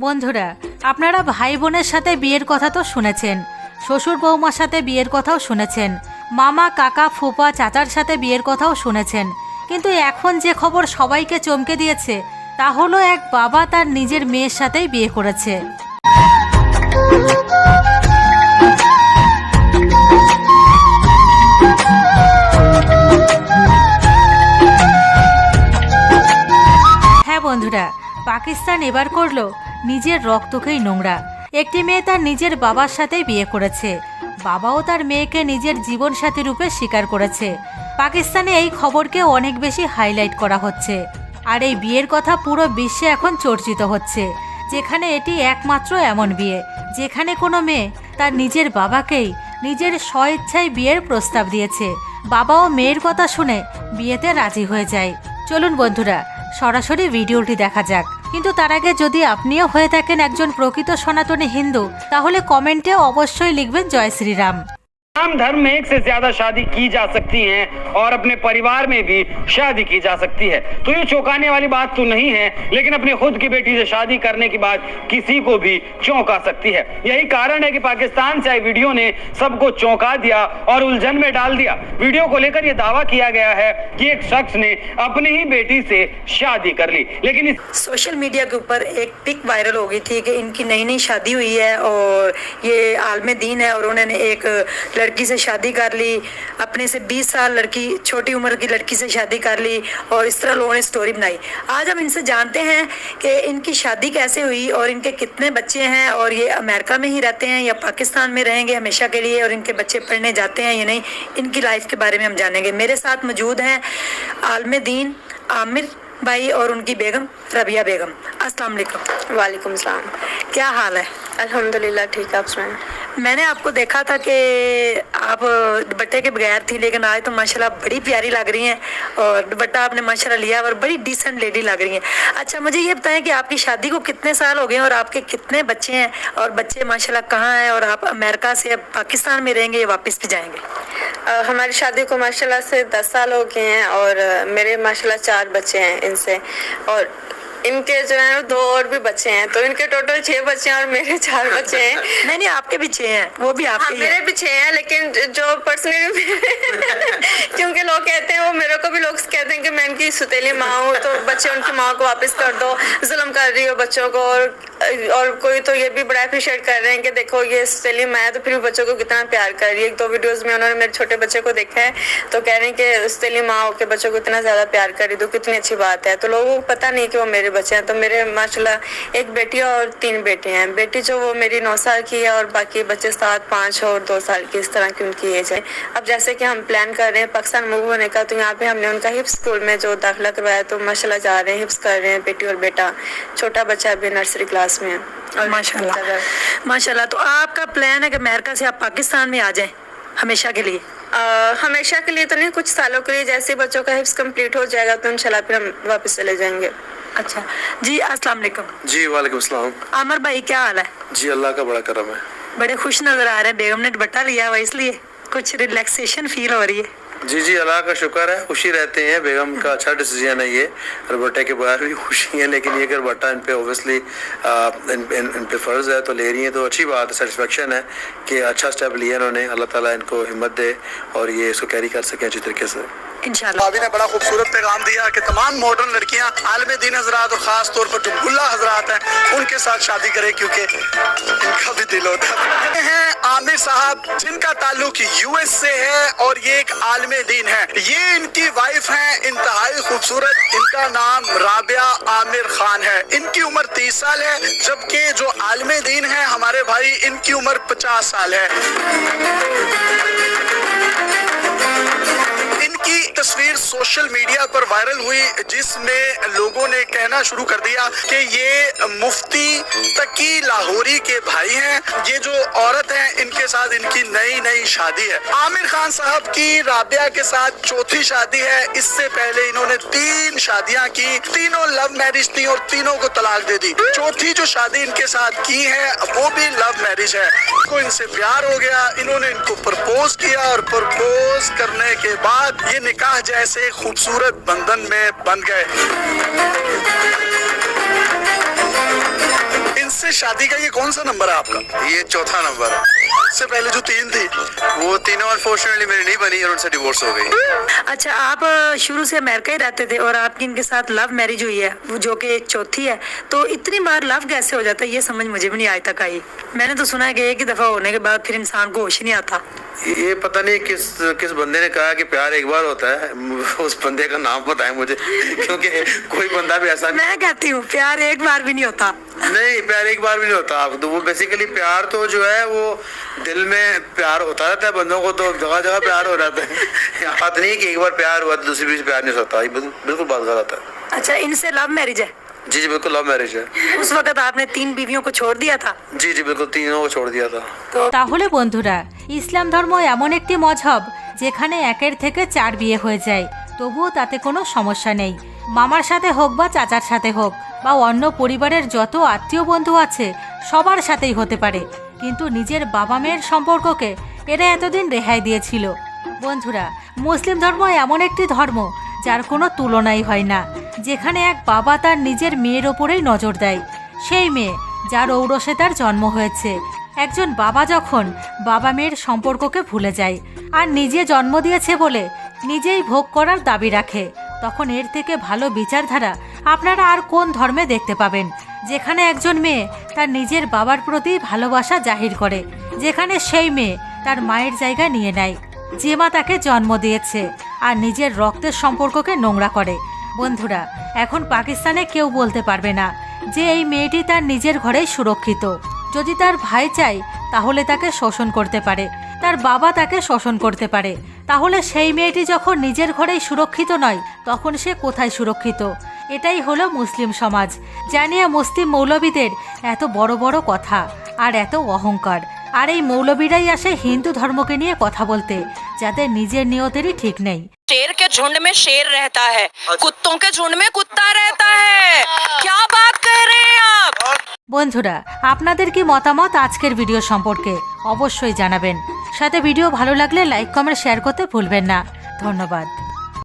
বন্ধুরা, আপনারা ভাই বোনের সাথে বিয়ের কথা তো শুনেছেন, শ্বশুর বৌমার সাথে বিয়ের কথাও শুনেছেন, মামা কাকা ফুপা চাচার সাথে বিয়ের কথাও শুনেছেন, কিন্তু এখন যে খবর সবাইকে চমকে দিয়েছে তা হলো এক বাবা তার নিজের মেয়ের সাথেই বিয়ে করেছে। হ্যাঁ বন্ধুরা, পাকিস্তান এবার করলো নিজের রক্তকেই নোংরা। একটি মেয়ে তার নিজের বাবার সাথেই বিয়ে করেছে, বাবাও তার মেয়েকে নিজের জীবনসাথী রূপে স্বীকার করেছে। পাকিস্তানে এই খবরকে অনেক বেশি হাইলাইট করা হচ্ছে, আর এই বিয়ের কথা পুরো বিশ্বে এখন চর্চিত হচ্ছে, যেখানে এটি একমাত্র এমন বিয়ে যেখানে কোনো মেয়ে তার নিজের বাবাকেই নিজের স্বইচ্ছায় বিয়ের প্রস্তাব দিয়েছে। বাবাও মেয়ের কথা শুনে বিয়েতে রাজি হয়ে যায়। চলুন বন্ধুরা, সরাসরি ভিডিওটি দেখা যাক। কিন্তু তার আগে যদি আপনিও হয়ে থাকেন একজন প্রকৃত সনাতনী হিন্দু, তাহলে কমেন্টে অবশ্যই লিখবেন জয় শ্রীরাম। इस्लाम धर्म में एक से ज्यादा शादी की जा सकती है और अपने परिवार में भी शादी की जा सकती है, तो ये चौंकाने वाली बात तो नहीं है, लेकिन अपनी खुद की बेटी से शादी करने के बाद किसी को भी चौंका सकती है। यही कारण है कि पाकिस्तान से आई वीडियो ने सबको चौंका दिया और उलझन में डाल दिया। वीडियो को लेकर ये दावा किया गया है कि एक शख्स ने अपनी ही बेटी से शादी कर ली, लेकिन सोशल मीडिया के ऊपर एक पिक वायरल हो गई थी कि इनकी नई नई शादी हुई है और ये आलमे दीन है और उन्होंने एक लड़की से शादी कर ली, अपने से 20 साल लड़की, छोटी उम्र की लड़की से शादी कर ली, और इस तरह लोगों ने स्टोरी बनाई। आज हम इनसे जानते हैं कि इनकी शादी कैसे हुई और इनके कितने बच्चे हैं, और ये अमेरिका में ही रहते हैं या पाकिस्तान में रहेंगे हमेशा के लिए, और इनके बच्चे पढ़ने जाते हैं या नहीं, इनकी लाइफ के बारे में हम जानेंगे। मेरे साथ मौजूद हैं आलमे दीन आमिर भाई और उनकी बेगम रबिया बेगम। अस्सलाम वालेकुम। वालेकुम सलाम। क्या हाल है? अल्हम्दुलिल्लाह ठीक है, आप सुनाएं। मैंने आपको देखा था कि आप दुपट्टे के बगैर थी, लेकिन आज तो माशाल्लाह बड़ी प्यारी लग रही हैं, और दुपट्टा आपने माशाल्लाह लिया और बड़ी डिसेंट लेडी लग रही हैं। अच्छा, मुझे ये बताएं कि आपकी शादी को कितने साल हो गए हैं और आपके कितने बच्चे हैं, और बच्चे माशाल्लाह कहाँ हैं, और आप अमेरिका से अब पाकिस्तान में रहेंगे या वापस भी जाएंगे? हमारी शादी को माशाल्लाह से 10 साल हो गए हैं, और मेरे माशाल्लाह 4 बच्चे हैं इनसे, और इनके जो है 2 और भी बच्चे हैं, तो इनके टोटल 6 बच्चे हैं और मेरे 4 बच्चे हैं। नहीं, आपके भी 6 हैं, वो भी आपके ही मेरे हैं। भी 6 हैं, लेकिन जो पर्सनली क्योंकि लोग कहते हैं, वो मेरे को भी लोग कहते हैं कि मैं इनकी सुतेली माँ हूँ, तो बच्चे उनकी माँ को वापस कर दो, जुल्म कर रही हो बच्चों को। और कोई तो ये भी बड़ा अप्रिशिएट कर रहे हैं कि देखो ये सुतेली माँ है, तो फिर भी बच्चों को कितना प्यार कर रही है। 1-2 वीडियोस में उन्होंने मेरे छोटे बच्चे को देखा है, तो कह रहे हैं कि सुतेली माँ होकर बच्चों को इतना ज़्यादा प्यार कर रही, तो कितनी अच्छी बात है। तो लोगों को पता नहीं कि वो मेरे बच्चे हैं। तो मेरे माशाल्लाह 1 बेटी और 3 बेटे हैं। बेटी जो वो मेरी 9 साल की है, और बाकी बच्चे 7, 5 और 2 साल की, इस तरह की उनकी एज है। अब जैसे कि हम प्लान कर रहे हैं पाकिस्तान मूव होने का, तो यहाँ पे हमने उनका हिप्स स्कूल में जो दाखिला करवाया, तो माशाल्लाह जा रहे हैं, हिप्स कर रहे हैं बेटी और बेटा। छोटा बच्चा अभी नर्सरी क्लास में है। और माशाल्लाह माशाल्लाह। तो आपका प्लान है कि अमेरिका से आप पाकिस्तान में आ जाएं हमेशा के लिए? हमेशा के लिए तो नहीं, कुछ सालों के लिए। जैसे बच्चों का हिफ्स कंप्लीट हो जाएगा तो इंशाल्लाह फिर हम वापस चले जाएंगे। अच्छा जी, अस्सलाम वालेकुम। जी वालेकुम सलाम। आमिर भाई क्या हाल है? जी अल्लाह का बड़ा करम है। बड़े खुश नजर आ रहे हैं, बेगम ने दुपट्टा लिया हुआ इसलिए कुछ रिलैक्सेशन फील हो रही है। जी जी अल्लाह का शुक्र है, खुशी रहते हैं। बेगम का अच्छा डिसीजन है ये। दुपट्टे के बाहर भी खुशी है, लेकिन ये अगर बट्टा इन पे ओबियसली इन पे फ़र्ज़ है तो ले रही हैं, तो अच्छी बात है, सेटिस्फेक्शन है कि अच्छा स्टेप लिया इन्होंने। अल्लाह ताला इनको हिम्मत दे और ये इसको कैरी कर सकें अच्छी तरीके से इंशाल्लाह। भाभी ने बड़ा खूबसूरत पैगाम दिया कि तमाम मॉडर्न लड़कियां आलमे दीन हजरात और ख़ास तौर पर जो मुल्ला हजरात हैं उनके साथ शादी करें, क्योंकि इनका भी दिल होता है। आमिर साहब जिनका ताल्लुक यूएस से है और ये एक आलमे दीन है। ये इनकी वाइफ हैं, इंतहाई खूबसूरत, इनका नाम राबिया आमिर खान है। इनकी उम्र 30 साल है, जबकि जो आलमे दीन है हमारे भाई, इनकी उम्र 50 साल है। इनकी तस्वीर सोशल मीडिया पर वायरल हुई, जिसमें लोगों ने कहना शुरू कर दिया कि ये मुफ्ती तकी लाहौरी के भाई हैं। ये जो औरत है इनके साथ इनकी नई नई शादी है। आमिर खान साहब की राबिया के साथ 4थी शादी है। इससे पहले इन्होंने 3 शादियां की, तीनों लव मैरिज थी और तीनों को तलाक दे दी। 4थी जो शादी इनके साथ की है वो भी लव मैरिज है। इनको इनसे प्यार हो गया, इन्होंने इनको प्रपोज किया, और प्रपोज करने के बाद ये निकाह जैसे खूबसूरत बंधन में बंध गए। शादी का ये कौन सा नंबर है आपका? ये चौथा नंबर है। इससे पहले जो 3 थी वो तीनों अनफॉर्चुनेटली मेरी नहीं बनी और उनसे डिवोर्स हो गई। अच्छा, आप शुरू से अमेरिका ही रहते थे और आपकी इनके साथ लव मैरिज हुई है, वो जो कि चौथी है, तो इतनी बार लव कैसे हो जाता है ये समझ मुझे भी नहीं आज तक आई। मैंने तो सुना है कि एक ही दफा होने के बाद फिर इंसान को होश ही नहीं आता। ये पता नहीं किस बंदे ने कहा कि प्यार एक बार होता है, उस बंदे का नाम पता है मुझे, क्योंकि कोई बंदा भी ऐसा मैं कहती हूँ प्यार एक बार भी नहीं होता। नहीं, प्यार एक बार भी नहीं होता। आप तो वो बेसिकली प्यार तो जो है वो दिल में प्यार होता रहता है बंदों को, तो जगह जगह प्यार हो रहता है। बात नहीं कि एक बार प्यार हुआ तो दूसरी भी प्यार नहीं होता, ये बिल्कुल बात गलत है। अच्छा, इनसे लव मैरिज है? जी बिल्कुल लव मैरिज है। उस वक्त आपने 3 बीवियों को छोड़ दिया था? जी बिल्कुल, तीनों को छोड़ दिया था। তাহলে বন্ধুরা, ইসলাম ধর্ম এমন একটি মজহব যেখানে 1 থেকে 4 বিয়ে হয়ে যায়, তবুও তাতে কোনো সমস্যা নেই। মামার সাথে হোক বা চাচার সাথে হোক বা অন্য পরিবারের যত আত্মীয় বন্ধু আছে সবার সাথেই হতে পারে, কিন্তু নিজের বাবা মেয়ের সম্পর্ককে এরা এতদিন রেহাই দিয়েছিল। বন্ধুরা, মুসলিম ধর্ম এমন একটি ধর্ম যার কোনো তুলনাই হয় না, যেখানে এক বাবা তার নিজের মেয়ের ওপরেই নজর দেয়। সেই মেয়ে যার ঔরসে তার জন্ম হয়েছে। একজন বাবা যখন বাবা মেয়ের সম্পর্ককে ভুলে যায় আর নিজে জন্ম দিয়েছে বলে নিজেই ভোগ করার দাবি রাখে, তখন এর থেকে ভালো বিচারধারা আপনারা আর কোন ধর্মে দেখতে পাবেন, যেখানে একজন মেয়ে তার নিজের বাবার প্রতি ভালোবাসা জাহির করে, যেখানে সেই মেয়ে তার মায়ের জায়গা নিয়ে নেয় যে মা তাকে জন্ম দিয়েছে আর নিজের রক্তের সম্পর্ককে নোংরা করে। বন্ধুরা, এখন পাকিস্তানে কেউ বলতে পারবে না যে এই মেয়েটি তার নিজের ঘরেই সুরক্ষিত। যদি তার ভাই চায় তাহলে তাকে শোষণ করতে পারে, তার বাবা তাকে শোষণ করতে পারে, তাহলে সেই মেয়েটি যখন নিজের ঘরেই সুরক্ষিত নয় তখন সে কোথায় সুরক্ষিত? এটাই হলো মুসলিম সমাজ। জানিয়া মুসলিম মৌলবীদের এত বড় বড় কথা আর এত অহংকার, আর এই মৌলবীরাই আসে হিন্দু ধর্মকে নিয়ে কথা বলতে, যাদের নিজের নিয়তেরই ঠিক নেই। शेर के झुंड में शेर रहता है, कुत्तों के झुंड में कुत्ता रहता है। क्या बात कह रहे हैं आप? বন্ধুরা, আপনাদের কি মতামত আজকের ভিডিও সম্পর্কে অবশ্যই জানাবেন। সাথে ভিডিও ভালো লাগলে লাইক কমেন্ট শেয়ার করতে ভুলবেন না। ধন্যবাদ।